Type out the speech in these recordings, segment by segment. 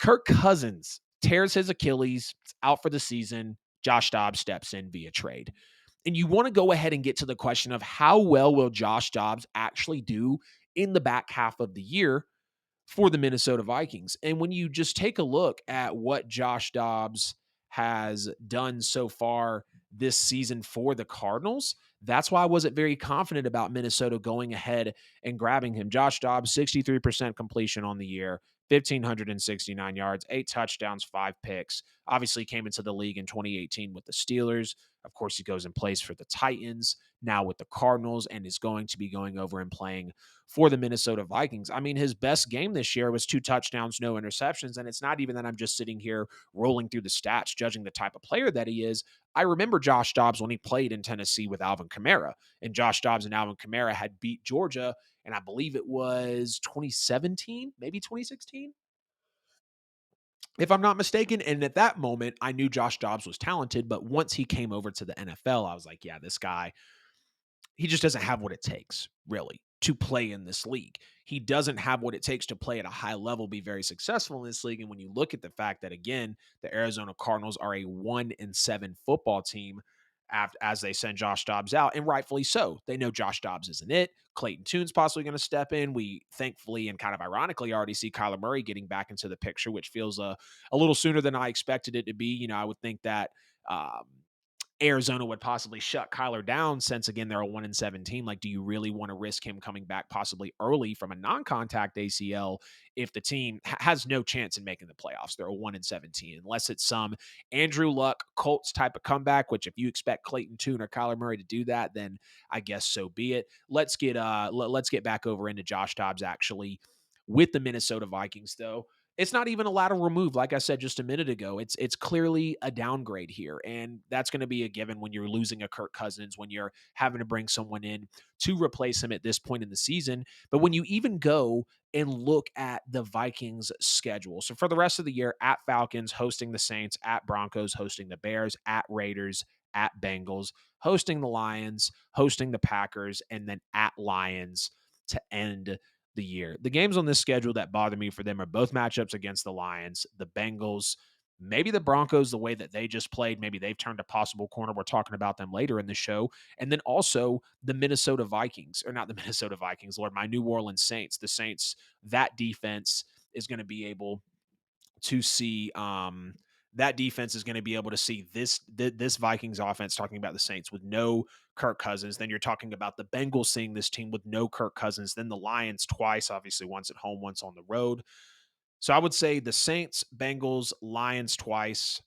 Kirk Cousins tears his Achilles, out for the season. Josh Dobbs steps in via trade. And you want to go ahead and get to the question of how well will Josh Dobbs actually do in the back half of the year for the Minnesota Vikings. And when you just take a look at what Josh Dobbs has done so far this season for the Cardinals, that's why I wasn't very confident about Minnesota going ahead and grabbing him. Josh Dobbs, 63% completion on the year, 1,569 yards, 8 touchdowns, 5 picks. Obviously came into the league in 2018 with the Steelers. Of course, he goes and plays for the Titans, now with the Cardinals, and is going to be going over and playing for the Minnesota Vikings. I mean, his best game this year was 2 touchdowns, no interceptions. And it's not even that I'm just sitting here rolling through the stats, judging the type of player that he is. I remember Josh Dobbs when he played in Tennessee with Alvin Kamara, and Josh Dobbs and Alvin Kamara had beat Georgia, and I believe it was 2017, maybe 2016, if I'm not mistaken. And at that moment, I knew Josh Dobbs was talented, but once he came over to the NFL, I was like, yeah, this guy, he just doesn't have what it takes, really, to play in this league. He doesn't have what it takes to play at a high level, be very successful in this league. And when you look at the fact that, again, the Arizona Cardinals are a 1-7 football team as they send Josh Dobbs out, and rightfully so. They know Josh Dobbs isn't it. Clayton Tune's possibly going to step in. We thankfully and kind of ironically already see Kyler Murray getting back into the picture, which feels a little sooner than I expected it to be. I would think that Arizona would possibly shut Kyler down since, again, they're a 1-7 team. Like, do you really want to risk him coming back possibly early from a non-contact ACL if the team has no chance in making the playoffs? They're a 1-7 team, unless it's some Andrew Luck Colts type of comeback, which if you expect Clayton Tune or Kyler Murray to do that, then I guess so be it. Let's get back over into Josh Dobbs actually with the Minnesota Vikings, though. It's not even a lateral remove, like I said just a minute ago. It's clearly a downgrade here, and that's going to be a given when you're losing a Kirk Cousins, when you're having to bring someone in to replace him at this point in the season. But when you even go and look at the Vikings' schedule, so for the rest of the year, at Falcons, hosting the Saints, at Broncos, hosting the Bears, at Raiders, at Bengals, hosting the Lions, hosting the Packers, and then at Lions to end the year. The games on this schedule that bother me for them are both matchups against the Lions, the Bengals, maybe the Broncos, the way that they just played. Maybe they've turned a possible corner. We're talking about them later in the show. And then also the Minnesota Vikings, or not the Minnesota Vikings, Lord, my New Orleans Saints. The Saints, that defense is going to be able to see that defense is going to be able to see this Vikings offense, talking about the Saints with no Kirk Cousins. Then you're talking about the Bengals seeing this team with no Kirk Cousins. Then the Lions twice, obviously once at home, once on the road. So I would say the Saints, Bengals, Lions twice,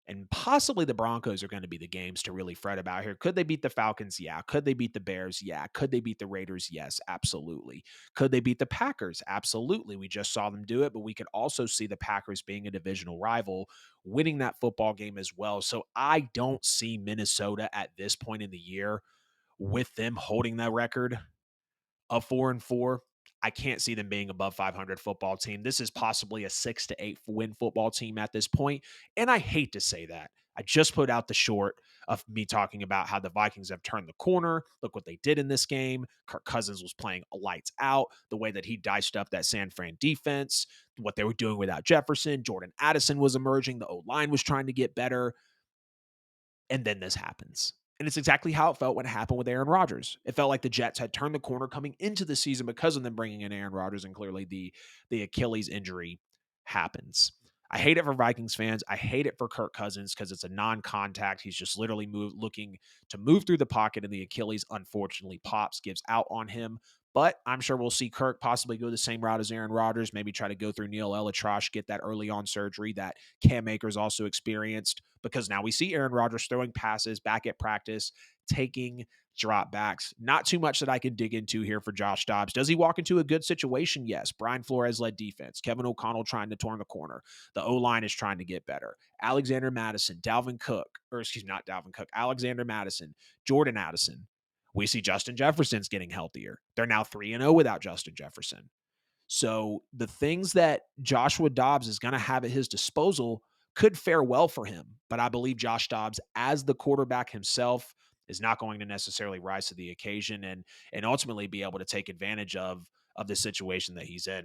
and possibly the Broncos are going to be the games to really fret about here. Could they beat the Falcons? Yeah. Could they beat the Bears? Yeah. Could they beat the Raiders? Yes, absolutely. Could they beat the Packers? Absolutely. We just saw them do it, but we could also see the Packers being a divisional rival, winning that football game as well. So I don't see Minnesota at this point in the year with them holding that record of 4-4. I can't see them being above 500 football team. This is possibly a 6-8 win football team at this point. And I hate to say that. I just put out the short of me talking about how the Vikings have turned the corner. Look what they did in this game. Kirk Cousins was playing lights out. The way that he diced up that San Fran defense, what they were doing without Jefferson. Jordan Addison was emerging. The O-line was trying to get better. And then this happens. And it's exactly how it felt when it happened with Aaron Rodgers. It felt like the Jets had turned the corner coming into the season because of them bringing in Aaron Rodgers, and clearly the Achilles injury happens. I hate it for Vikings fans. I hate it for Kirk Cousins because it's a non-contact. He's just literally looking to move through the pocket, and the Achilles unfortunately pops, gives out on him. But I'm sure we'll see Kirk possibly go the same route as Aaron Rodgers, maybe try to go through Neil Elitrosh, get that early on surgery that Cam Akers also experienced, because now we see Aaron Rodgers throwing passes back at practice, taking drop backs. Not too much that I can dig into here for Josh Dobbs. Does he walk into a good situation? Yes. Brian Flores led defense. Kevin O'Connell trying to turn the corner. The O-line is trying to get better. Alexander Madison, not Dalvin Cook, Alexander Madison, Jordan Addison. We see Justin Jefferson's getting healthier. They're now 3-0 without Justin Jefferson. So the things that Joshua Dobbs is going to have at his disposal could fare well for him. But I believe Josh Dobbs, as the quarterback himself, is not going to necessarily rise to the occasion and ultimately be able to take advantage of the situation that he's in.